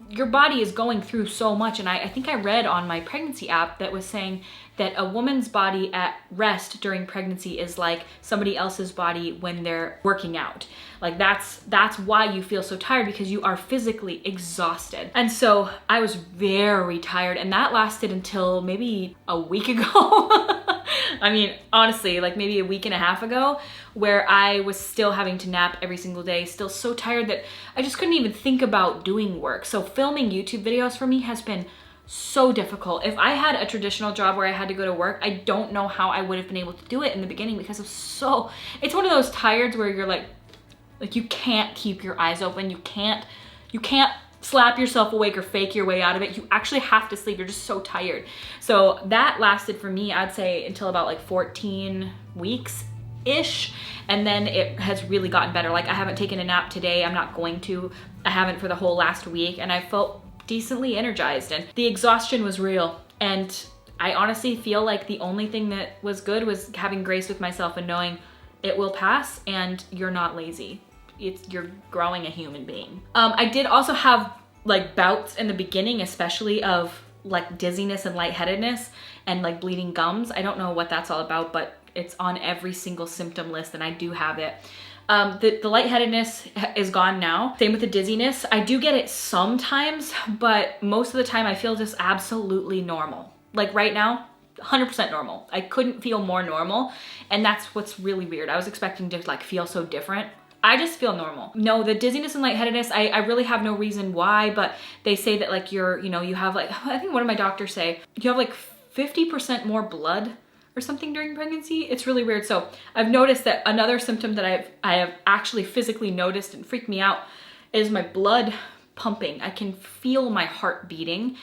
your body is going through so much. And I think I read on my pregnancy app that was saying that a woman's body at rest during pregnancy is like somebody else's body when they're working out. Like that's why you feel so tired, because you are physically exhausted. And so I was very tired, and that lasted until maybe a week ago. I mean, honestly, like maybe a week and a half ago, where I was still having to nap every single day, still so tired that I just couldn't even think about doing work. So filming YouTube videos for me has been so difficult. If I had a traditional job where I had to go to work, I don't know how I would have been able to do it in the beginning, because it's one of those tireds where you're like you can't keep your eyes open. You can't slap yourself awake or fake your way out of it. You actually have to sleep. You're just so tired. So that lasted for me, I'd say, until about like 14 weeks-ish. And then it has really gotten better. Like I haven't taken a nap today. I'm not going to. I haven't for the whole last week. And I felt decently energized, and the exhaustion was real. And I honestly feel like the only thing that was good was having grace with myself and knowing it will pass and you're not lazy. You're growing a human being. I did also have like bouts in the beginning, especially of like dizziness and lightheadedness and like bleeding gums. I don't know what that's all about, but it's on every single symptom list, and I do have it. The lightheadedness is gone now. Same with the dizziness. I do get it sometimes, but most of the time I feel just absolutely normal. Like right now, 100% normal. I couldn't feel more normal, and that's what's really weird. I was expecting to like feel so different. I just feel normal. No, the dizziness and lightheadedness, I really have no reason why, but they say that like you have like, I think one of my doctors say, you have like 50% more blood or something during pregnancy. It's really weird. So I've noticed that another symptom that I have actually physically noticed and freaked me out is my blood pumping. I can feel my heart beating.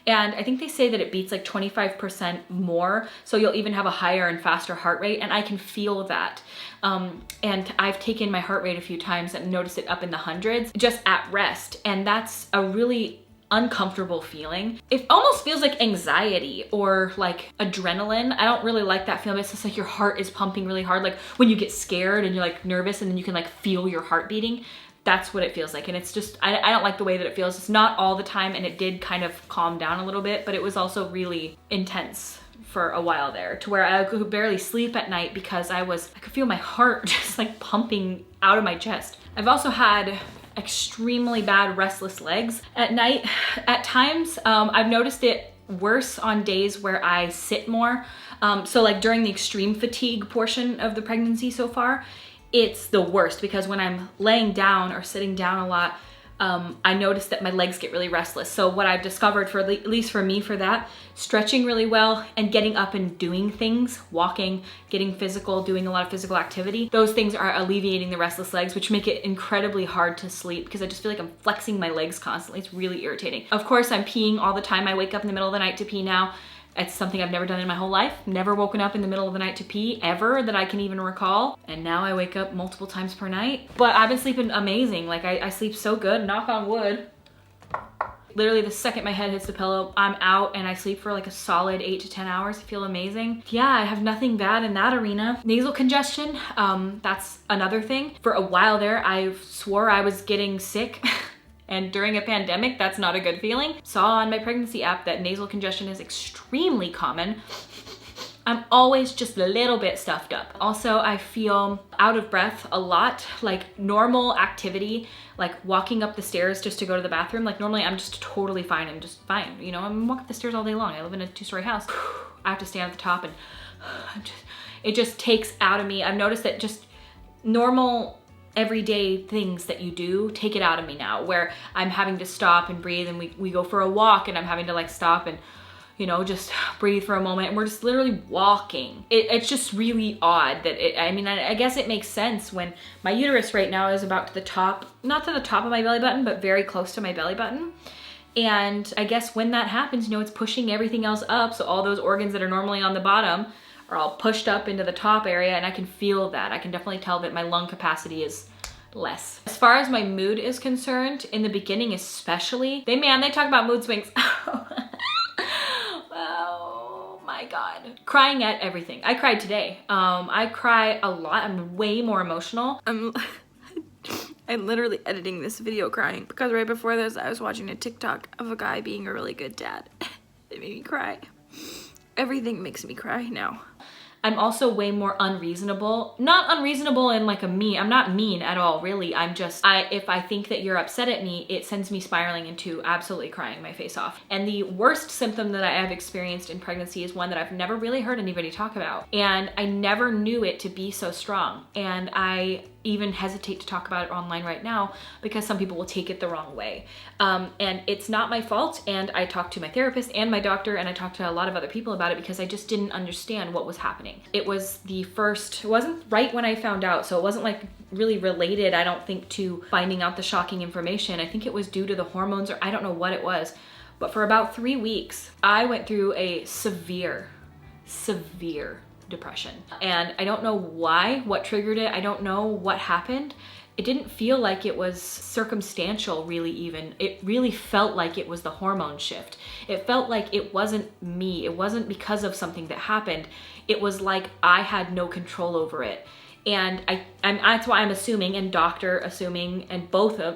And I think they say that it beats like 25% more. So you'll even have a higher and faster heart rate. And I can feel that. And I've taken my heart rate a few times and noticed it up in the hundreds just at rest. And that's a really uncomfortable feeling. It almost feels like anxiety or like adrenaline. I don't really like that feeling. It's just like your heart is pumping really hard. Like when you get scared and you're like nervous and then you can like feel your heart beating. That's what it feels like. And it's just, I don't like the way that it feels. It's not all the time, and it did kind of calm down a little bit, but it was also really intense for a while there, to where I could barely sleep at night because I could feel my heart just like pumping out of my chest. I've also had extremely bad restless legs at night. At times, I've noticed it worse on days where I sit more. So like during the extreme fatigue portion of the pregnancy so far, it's the worst, because when I'm laying down or sitting down a lot, I notice that my legs get really restless. So what I've discovered, for at least for me, for that, stretching really well and getting up and doing things, walking, getting physical, doing a lot of physical activity, those things are alleviating the restless legs, which make it incredibly hard to sleep because I just feel like I'm flexing my legs constantly. It's really irritating. Of course, I'm peeing all the time. I wake up in the middle of the night to pee now. It's something I've never done in my whole life. Never woken up in the middle of the night to pee ever that I can even recall. And now I wake up multiple times per night. But I've been sleeping amazing. Like I sleep so good, knock on wood. Literally the second my head hits the pillow, I'm out and I sleep for like a solid 8 to 10 hours. I feel amazing. Yeah, I have nothing bad in that arena. Nasal congestion, that's another thing. For a while there, I swore I was getting sick. And during a pandemic, that's not a good feeling. Saw on my pregnancy app that nasal congestion is extremely common. I'm always just a little bit stuffed up. Also, I feel out of breath a lot. Like normal activity, like walking up the stairs just to go to the bathroom. Like normally I'm just totally fine. I'm just fine. You know, I'm walking up the stairs all day long. I live in a 2-story house. I have to stand at the top and it just takes out of me. I've noticed that just normal everyday things that you do take it out of me now, where I'm having to stop and breathe, and we go for a walk and I'm having to like stop and, you know, just breathe for a moment, and we're just literally walking. It's just really odd that I guess it makes sense when my uterus right now is about to the top, not to the top of my belly button, but very close to my belly button. And I guess when that happens, you know, it's pushing everything else up. So all those organs that are normally on the bottom are all pushed up into the top area, and I can feel that. I can definitely tell that my lung capacity is less. As far as my mood is concerned, in the beginning especially, they talk about mood swings. Oh my God. Crying at everything. I cried today. I cry a lot. I'm way more emotional. I'm literally editing this video crying because right before this I was watching a TikTok of a guy being a really good dad. It made me cry. Everything makes me cry now. I'm also way more unreasonable. Not unreasonable in like a mean, I'm not mean at all, really. I'm just, if I think that you're upset at me, it sends me spiraling into absolutely crying my face off. And the worst symptom that I have experienced in pregnancy is one that I've never really heard anybody talk about. And I never knew it to be so strong. And I even hesitate to talk about it online right now because some people will take it the wrong way. And it's not my fault. And I talked to my therapist and my doctor, and I talked to a lot of other people about it because I just didn't understand what was happening. It was it wasn't right when I found out. So it wasn't like really related, I don't think, to finding out the shocking information. I think it was due to the hormones, or I don't know what it was. But for about 3 weeks, I went through a severe depression. And I don't know what triggered it. I don't know what happened. It didn't feel like it was circumstantial, really, even. It really felt like it was the hormone shift. It felt like it wasn't me. It wasn't because of something that happened. It was like I had no control over it. And that's why I'm assuming, and doctor assuming, and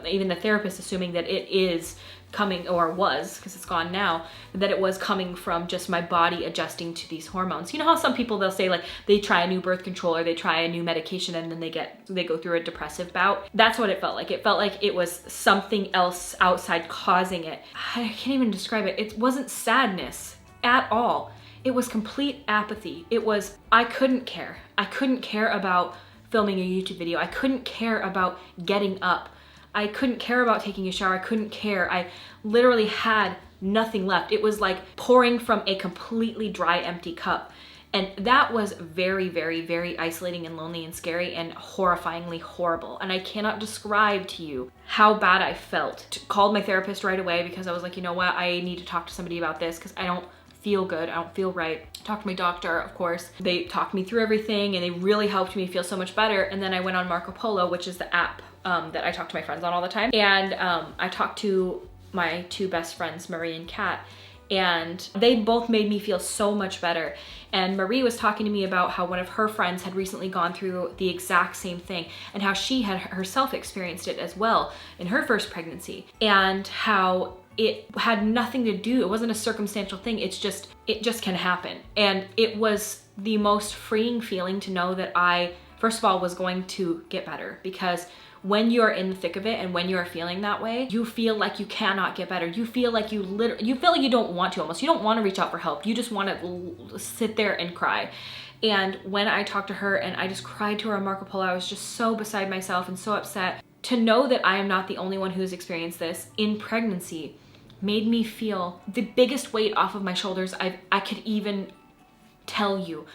even the therapist assuming that it is coming, or was, because it's gone now, that it was coming from just my body adjusting to these hormones. You know how some people, they'll say like they try a new birth control or they try a new medication and then they go through a depressive bout? That's what it felt like. It felt like it was something else outside causing it. I can't even describe it. It wasn't sadness at all. It was complete apathy. It was, I couldn't care. I couldn't care about filming a YouTube video. I couldn't care about getting up. I couldn't care about taking a shower. I couldn't care. I literally had nothing left. It was like pouring from a completely dry, empty cup. And that was very, very, very isolating and lonely and scary and horrifyingly horrible. And I cannot describe to you how bad I felt. Called my therapist right away because I was like, you know what? I need to talk to somebody about this because I don't feel good. I don't feel right. Talked to my doctor, of course. They talked me through everything and they really helped me feel so much better. And then I went on Marco Polo, which is the app that I talk to my friends on all the time. And I talked to my two best friends, Marie and Kat, and they both made me feel so much better. And Marie was talking to me about how one of her friends had recently gone through the exact same thing and how she had herself experienced it as well in her first pregnancy, and how it had nothing to do, it wasn't a circumstantial thing, it just can happen. And it was the most freeing feeling to know that I, first of all, was going to get better, because when you're in the thick of it and when you're feeling that way, you feel like you cannot get better. You feel like you feel like you don't want to almost. You don't want to reach out for help. You just want to sit there and cry. And when I talked to her and I just cried to her on Marco Polo, I was just so beside myself and so upset. To know that I am not the only one who's experienced this in pregnancy made me feel the biggest weight off of my shoulders I could even tell you.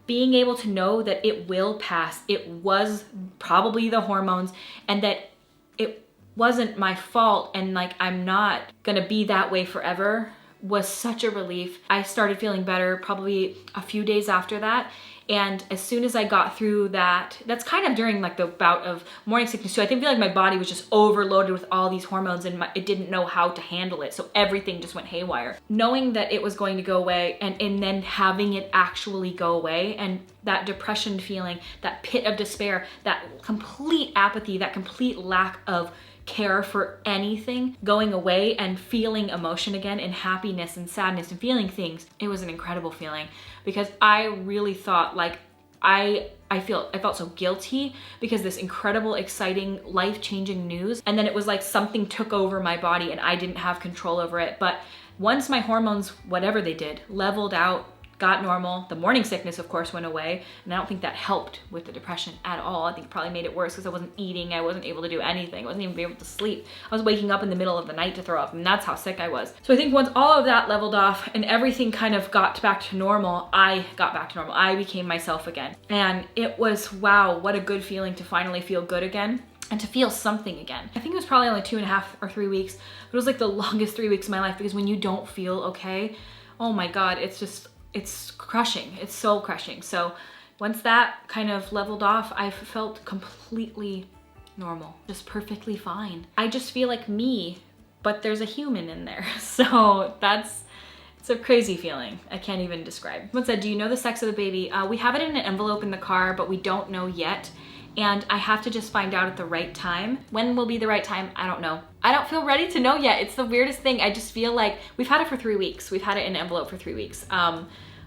Being able to know that it will pass, it was probably the hormones, and that it wasn't my fault, and like I'm not gonna be that way forever, was such a relief. I started feeling better probably a few days after that. And as soon as I got through that, that's kind of during like the bout of morning sickness too. I feel like my body was just overloaded with all these hormones and it didn't know how to handle it. So everything just went haywire. Knowing that it was going to go away and then having it actually go away, and that depression feeling, that pit of despair, that complete apathy, that complete lack of care for anything going away, and feeling emotion again and happiness and sadness and feeling things. It was an incredible feeling, because I really thought like I felt so guilty because this incredible, exciting, life-changing news, and then it was like something took over my body and I didn't have control over it. But once my hormones, whatever they did, leveled out, got normal, the morning sickness of course went away, and I don't think that helped with the depression at all. I think it probably made it worse because I wasn't eating, I wasn't able to do anything, I wasn't even able to sleep. I was waking up in the middle of the night to throw up, and that's how sick I was. So I think once all of that leveled off and everything kind of got back to normal, I got back to normal. I became myself again. And it was, wow, what a good feeling to finally feel good again and to feel something again. I think it was probably only 2.5 or 3 weeks, but it was like the longest 3 weeks of my life, because when you don't feel okay, oh my God, it's crushing. It's soul crushing. So once that kind of leveled off, I felt completely normal, just perfectly fine. I just feel like me, but there's a human in there. So it's a crazy feeling. I can't even describe. Someone said, do you know the sex of the baby? We have it in an envelope in the car, but we don't know yet. and I have to just find out at the right time. When will be the right time? I don't know. I don't feel ready to know yet. It's the weirdest thing. I just feel like we've had it for 3 weeks. We've had it in an envelope for 3 weeks.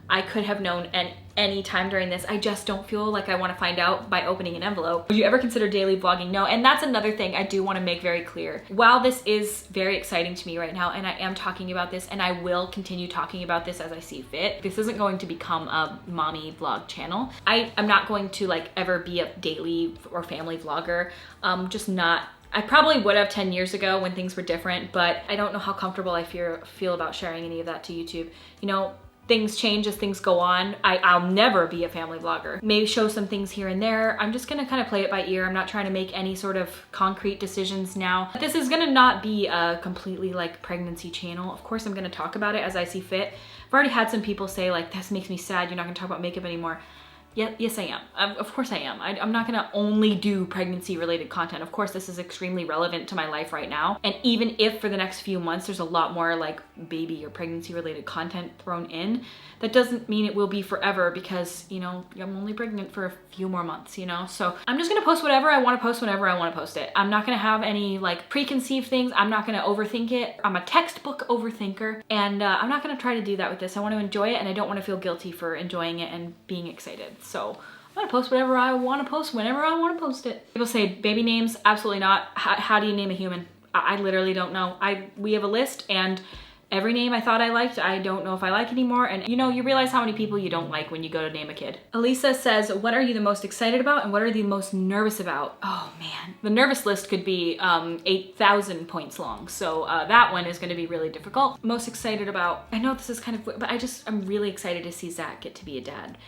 I could have known any time during this. I just don't feel like I want to find out by opening an envelope. Would you ever consider daily vlogging? No. And that's another thing I do want to make very clear. While this is very exciting to me right now, and I am talking about this, and I will continue talking about this as I see fit, this isn't going to become a mommy vlog channel. I'm not going to like ever be a daily or family vlogger. Just not. I probably would have 10 years ago when things were different, but I don't know how comfortable I feel about sharing any of that to YouTube. You know, things change as things go on. I'll never be a family vlogger. Maybe show some things here and there. I'm just gonna kind of play it by ear. I'm not trying to make any sort of concrete decisions now. This is gonna not be a completely like pregnancy channel. Of course, I'm gonna talk about it as I see fit. I've already had some people say like, this makes me sad, you're not gonna talk about makeup anymore. Yeah, yes, I am. Of course I am. I'm not gonna only do pregnancy related content. Of course, this is extremely relevant to my life right now. And even if for the next few months, there's a lot more like baby or pregnancy related content thrown in, that doesn't mean it will be forever because, you know, I'm only pregnant for a few more months, you know? So I'm just gonna post whatever I wanna post whenever I wanna post it. I'm not gonna have any like preconceived things. I'm not gonna overthink it. I'm a textbook overthinker, and I'm not gonna try to do that with this. I wanna enjoy it, and I don't wanna feel guilty for enjoying it and being excited. So I'm gonna post whatever I wanna post whenever I wanna post it. People say baby names, absolutely not. How do you name a human? I literally don't know. We have a list, and every name I thought I liked, I don't know if I like anymore. And you know, you realize how many people you don't like when you go to name a kid. Elisa says, what are you the most excited about and what are you the most nervous about? Oh man, the nervous list could be 8,000 points long. So that one is gonna be really difficult. Most excited about, I know this is kind of, but I'm really excited to see Zach get to be a dad.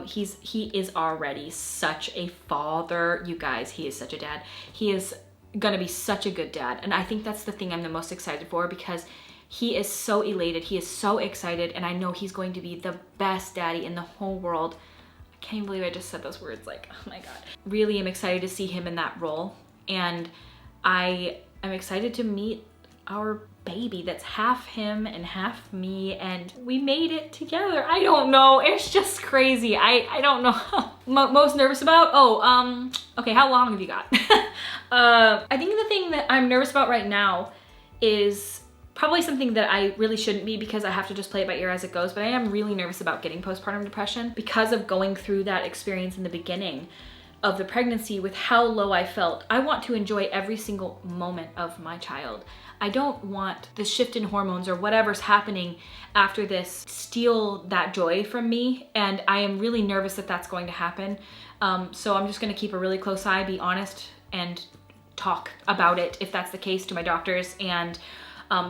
He is already such a father, you guys. He is such a dad. He is gonna be such a good dad. And I think that's the thing I'm the most excited for, because he is so elated, he is so excited, and I know he's going to be the best daddy in the whole world. I can't even believe I just said those words, like, oh my God. Really am excited to see him in that role. And I am excited to meet our baby that's half him and half me, and we made it together. I don't know, it's just crazy. I don't know. Most nervous about? Oh, okay, how long have you got? I think the thing that I'm nervous about right now is probably something that I really shouldn't be, because I have to just play it by ear as it goes, but I am really nervous about getting postpartum depression because of going through that experience in the beginning of the pregnancy with how low I felt. I want to enjoy every single moment of my child. I don't want the shift in hormones or whatever's happening after this steal that joy from me, and I am really nervous that that's going to happen. So I'm just gonna keep a really close eye, be honest, and talk about it if that's the case to my doctors, and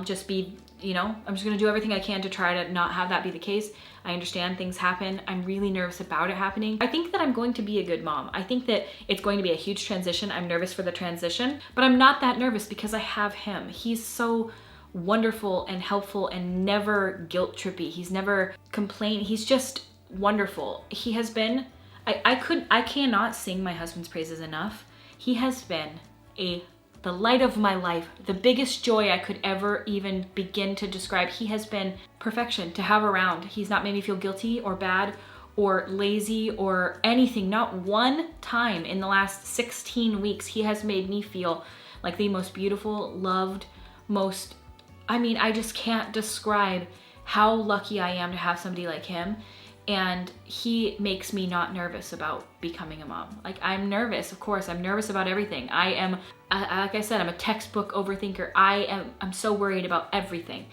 just be, you know, I'm just gonna do everything I can to try to not have that be the case. I understand things happen. I'm really nervous about it happening. I think that I'm going to be a good mom. I think that it's going to be a huge transition. I'm nervous for the transition, but I'm not that nervous because I have him. He's so wonderful and helpful and never guilt trippy. He's never complained. He's just wonderful. He has been, I cannot sing my husband's praises enough. He has been the light of my life, the biggest joy I could ever even begin to describe. He has been perfection to have around. He's not made me feel guilty or bad or lazy or anything. Not one time in the last 16 weeks, he has made me feel like the most beautiful, loved, most, I mean, I just can't describe how lucky I am to have somebody like him. And he makes me not nervous about becoming a mom. Like, I'm nervous, of course, I'm nervous about everything. I am, like I said, I'm a textbook overthinker. I'm so worried about everything.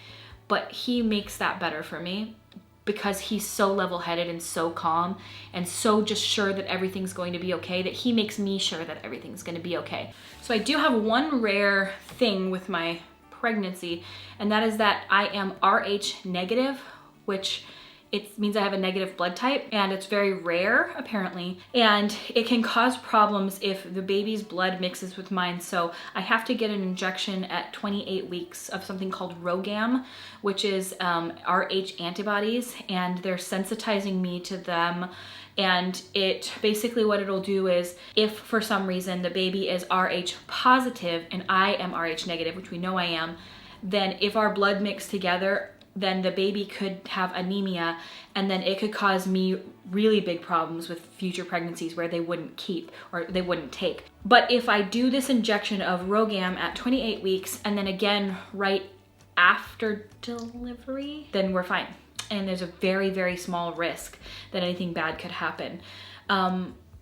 But he makes that better for me because he's so level-headed and so calm and so just sure that everything's going to be okay, that he makes me sure that everything's gonna be okay. So I do have one rare thing with my pregnancy, and that is that I am Rh negative, which it means I have a negative blood type, and it's very rare apparently, and it can cause problems if the baby's blood mixes with mine. So I have to get an injection at 28 weeks of something called RhoGAM, which is Rh antibodies, and they're sensitizing me to them. And it basically, what it'll do is, if for some reason the baby is Rh positive and I am Rh negative, which we know I am, then if our blood mix together, then the baby could have anemia, and then it could cause me really big problems with future pregnancies where they wouldn't keep or they wouldn't take. But if I do this injection of RhoGAM at 28 weeks and then again right after delivery, then we're fine. And there's a very, very small risk that anything bad could happen.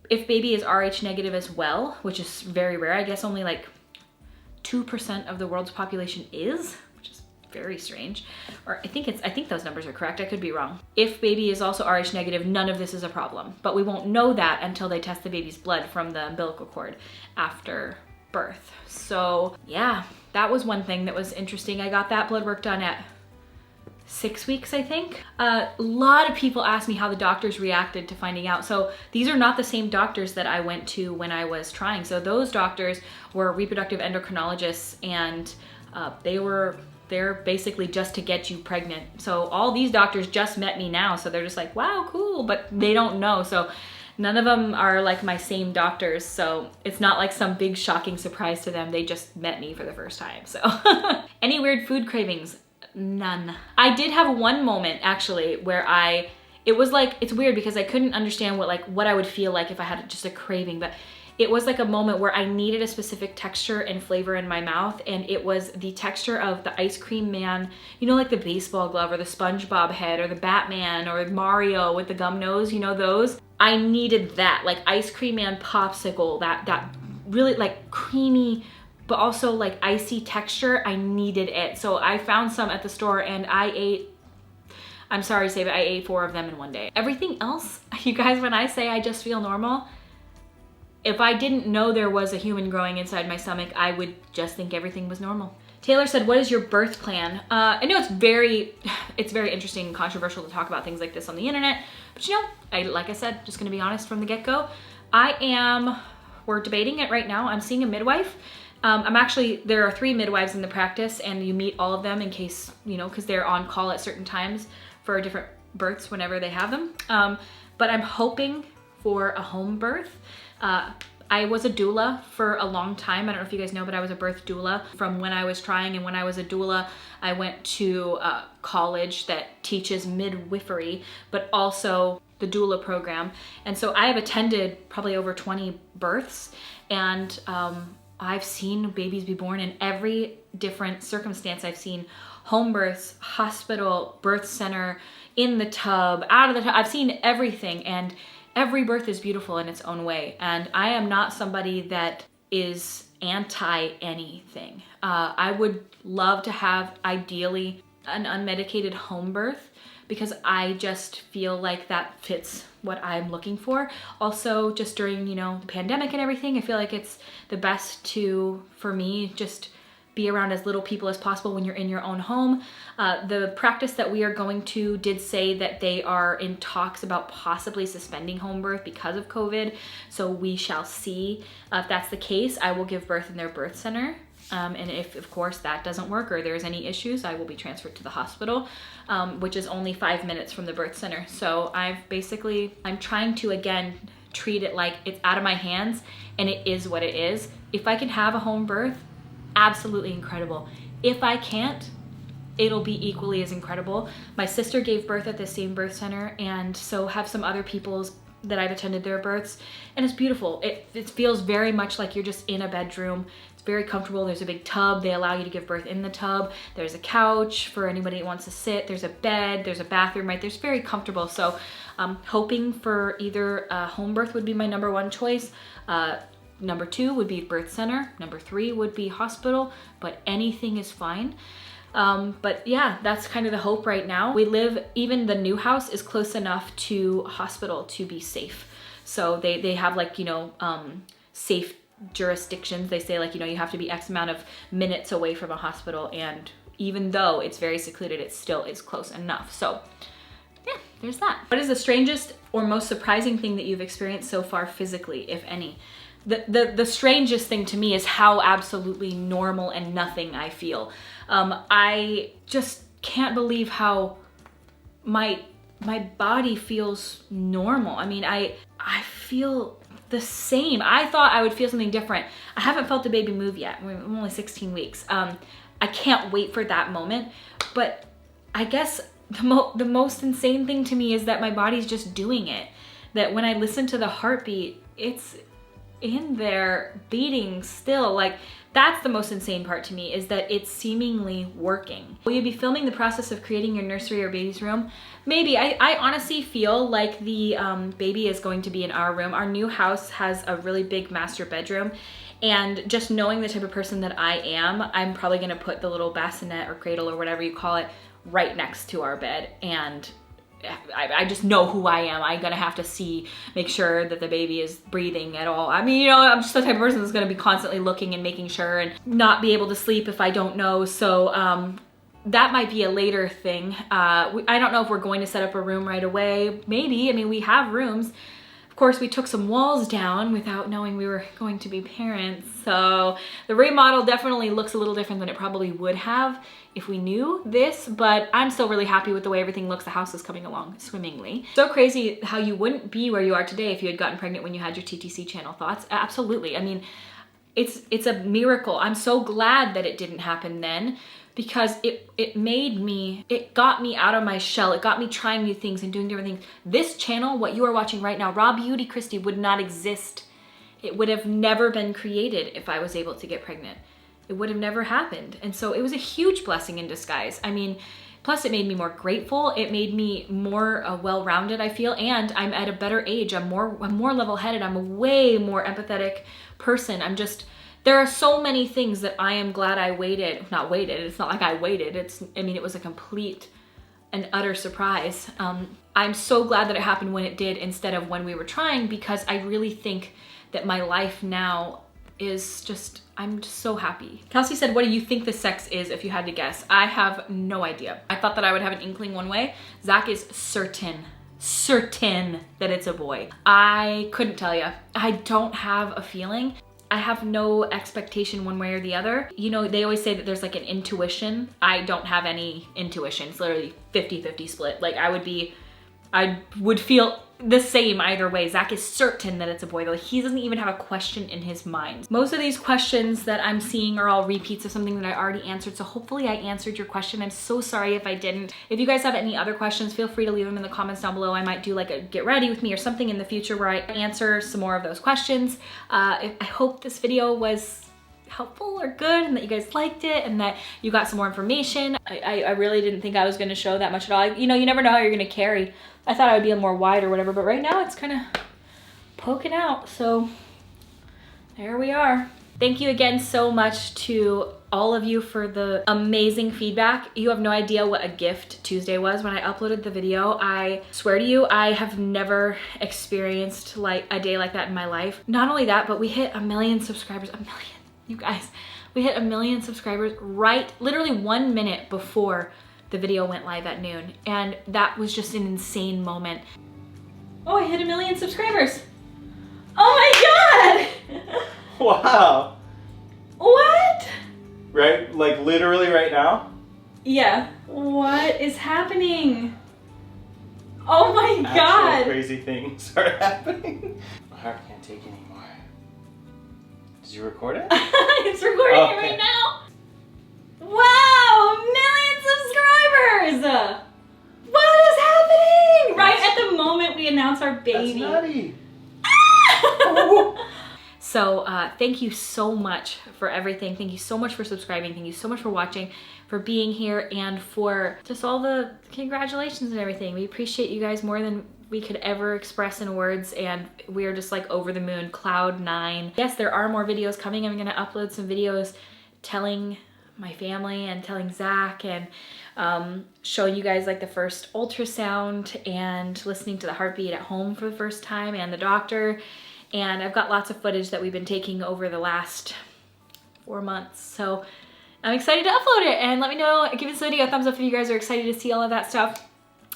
If baby is Rh negative as well, which is very rare, I guess only like 2% of the world's population is, which is very strange. Or I think those numbers are correct. I could be wrong. If baby is also Rh negative, none of this is a problem. But we won't know that until they test the baby's blood from the umbilical cord after birth. So yeah, that was one thing that was interesting. I got that blood work done at 6 weeks, I think. A lot of people asked me how the doctors reacted to finding out. So these are not the same doctors that I went to when I was trying. So those doctors were reproductive endocrinologists, and they're basically just to get you pregnant. So all these doctors just met me now. So they're just like, wow, cool, but they don't know. So none of them are like my same doctors. So it's not like some big shocking surprise to them. They just met me for the first time. So any weird food cravings? None. I did have one moment actually where it was like, it's weird because I couldn't understand what I would feel like if I had just a craving, but it was like a moment where I needed a specific texture and flavor in my mouth, and it was the texture of the ice cream man, you know, like the baseball glove or the SpongeBob head or the Batman or Mario with the gum nose, you know, those. I needed that, like ice cream man popsicle, that really like creamy but also like icy texture. I needed it. So I found some at the store and I'm sorry to say, but I ate 4 of them in one day. Everything else, you guys, when I say I just feel normal, if I didn't know there was a human growing inside my stomach, I would just think everything was normal. Taylor said, what is your birth plan? I know it's very interesting and controversial to talk about things like this on the internet, but you know, like I said, just gonna be honest from the get-go. We're debating it right now. I'm seeing a midwife. There are 3 midwives in the practice, and you meet all of them in case, you know, because they're on call at certain times for different births whenever they have them. But I'm hoping for a home birth. I was a doula for a long time. I don't know if you guys know, but I was a birth doula from when I was trying. And when I was a doula, I went to college that teaches midwifery, but also the doula program. And so I have attended probably over 20 births, and I've seen babies be born in every different circumstance. I've seen home births, hospital, birth center, in the tub, out of the tub. I've seen everything, and every birth is beautiful in its own way. And I am not somebody that is anti anything. I would love to have, ideally, an unmedicated home birth, because I just feel like that fits what I'm looking for. Also, just during, you know, the pandemic and everything, I feel like it's the best for me, just be around as little people as possible when you're in your own home. The practice that we are going to did say that they are in talks about possibly suspending home birth because of COVID. So we shall see. If that's the case, I will give birth in their birth center. And if, of course, that doesn't work or there's any issues, I will be transferred to the hospital, which is only 5 minutes from the birth center. So I'm trying to, again, treat it like it's out of my hands and it is what it is. If I can have a home birth, absolutely incredible. If I can't, it'll be equally as incredible. My sister gave birth at the same birth center, and so have some other people's that I've attended their births, and it's beautiful. It feels very much like you're just in a bedroom. It's very comfortable. There's a big tub. They allow you to give birth in the tub. There's a couch for anybody that wants to sit. There's a bed. There's a bathroom right there. It's very comfortable. So hoping for either a home birth would be my number 1 choice. Number 2 would be birth center. Number 3 would be hospital, but anything is fine. But yeah, that's kind of the hope right now. Even the new house is close enough to hospital to be safe. So they have like, you know, safe jurisdictions. They say like, you know, you have to be X amount of minutes away from a hospital. And even though it's very secluded, it still is close enough. So yeah, there's that. What is the strangest or most surprising thing that you've experienced so far physically, if any? The strangest thing to me is how absolutely normal and nothing I feel. I just can't believe how my body feels normal. I mean, I feel the same. I thought I would feel something different. I haven't felt the baby move yet. I'm only 16 weeks. I can't wait for that moment, but I guess the most insane thing to me is that my body's just doing it. That when I listen to the heartbeat, it's in there beating still. Like, that's the most insane part to me, is that it's seemingly working. Will you be filming the process of creating your nursery or baby's room? Maybe. I honestly feel like the baby is going to be in our room. Our new house has a really big master bedroom, and just knowing the type of person that I am, I'm probably gonna put the little bassinet or cradle or whatever you call it right next to our bed. And I just know who I am. I'm gonna have to make sure that the baby is breathing at all. I mean, you know, I'm just the type of person that's gonna be constantly looking and making sure, and not be able to sleep if I don't know. So that might be a later thing. I don't know if we're going to set up a room right away. Maybe. I mean, we have rooms. Of course, we took some walls down without knowing we were going to be parents. So the remodel definitely looks a little different than it probably would have if we knew this, but I'm still really happy with the way everything looks. The house is coming along swimmingly. So crazy how you wouldn't be where you are today if you had gotten pregnant when you had your TTC channel. Thoughts? Absolutely. I mean, it's a miracle. I'm so glad that it didn't happen then, because it got me out of my shell. It got me trying new things and doing different things. This channel, what you are watching right now, RawBeautyKristi, would not exist. It would have never been created if I was able to get pregnant. It would have never happened. And so it was a huge blessing in disguise. I mean, plus it made me more grateful. It made me more well-rounded, I feel, and I'm at a better age. I'm more level-headed. I'm a way more empathetic person. There are so many things that I am glad I waited. Not waited, it's not like I waited. It was a complete and utter surprise. I'm so glad that it happened when it did instead of when we were trying, because I really think that my life now is just, I'm just so happy. Kelsey said, what do you think the sex is if you had to guess? I have no idea. I thought that I would have an inkling one way. Zach is certain that it's a boy. I couldn't tell you. I don't have a feeling. I have no expectation one way or the other. You know, they always say that there's like an intuition. I don't have any intuition. It's literally 50-50 split. Like I would feel the same either way. Zach is certain that it's a boy, though. He doesn't even have a question in his mind. Most of these questions that I'm seeing are all repeats of something that I already answered, so hopefully I answered your question. I'm so sorry if I didn't. If you guys have any other questions, feel free to leave them in the comments down below. I might do like a get ready with me or something in the future where I answer some more of those questions. I hope this video was helpful or good, and that you guys liked it, and that you got some more information. I really didn't think I was gonna show that much at all. You know, you never know how you're gonna carry. I thought I would be more wide or whatever, but right now it's kind of poking out, so there we are. Thank you again so much to all of you for the amazing feedback. You have no idea what a gift Tuesday was when I uploaded the video. I swear to you, I have never experienced like a day like that in my life. Not only that, but we hit 1 million subscribers. 1 million, you guys. We hit 1 million subscribers literally 1 minute before the video went live at noon. And that was just an insane moment. Oh, I hit 1 million subscribers. Oh my God. Wow. What? Right, like literally right now? Yeah. What is happening? Oh my God. Actual crazy things are happening. My heart can't take anymore. Did you record it? It's recording it right now. Wow, 1 million subscribers! What is happening? Right at the moment we announce our baby. That's nutty. So thank you so much for everything. Thank you so much for subscribing. Thank you so much for watching, for being here, and for just all the congratulations and everything. We appreciate you guys more than we could ever express in words, and we're just like over the moon, cloud 9. Yes, there are more videos coming. I'm gonna upload some videos telling my family and telling Zach, and showing you guys like the first ultrasound and listening to the heartbeat at home for the first time, and the doctor. And I've got lots of footage that we've been taking over the last 4 months. So I'm excited to upload it, and let me know, give this video a thumbs up if you guys are excited to see all of that stuff.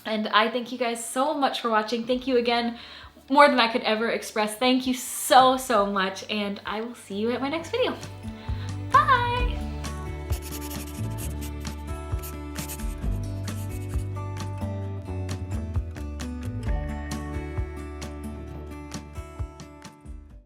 And I thank you guys so much for watching. Thank you again, more than I could ever express. Thank you so much, and I will see you at my next video.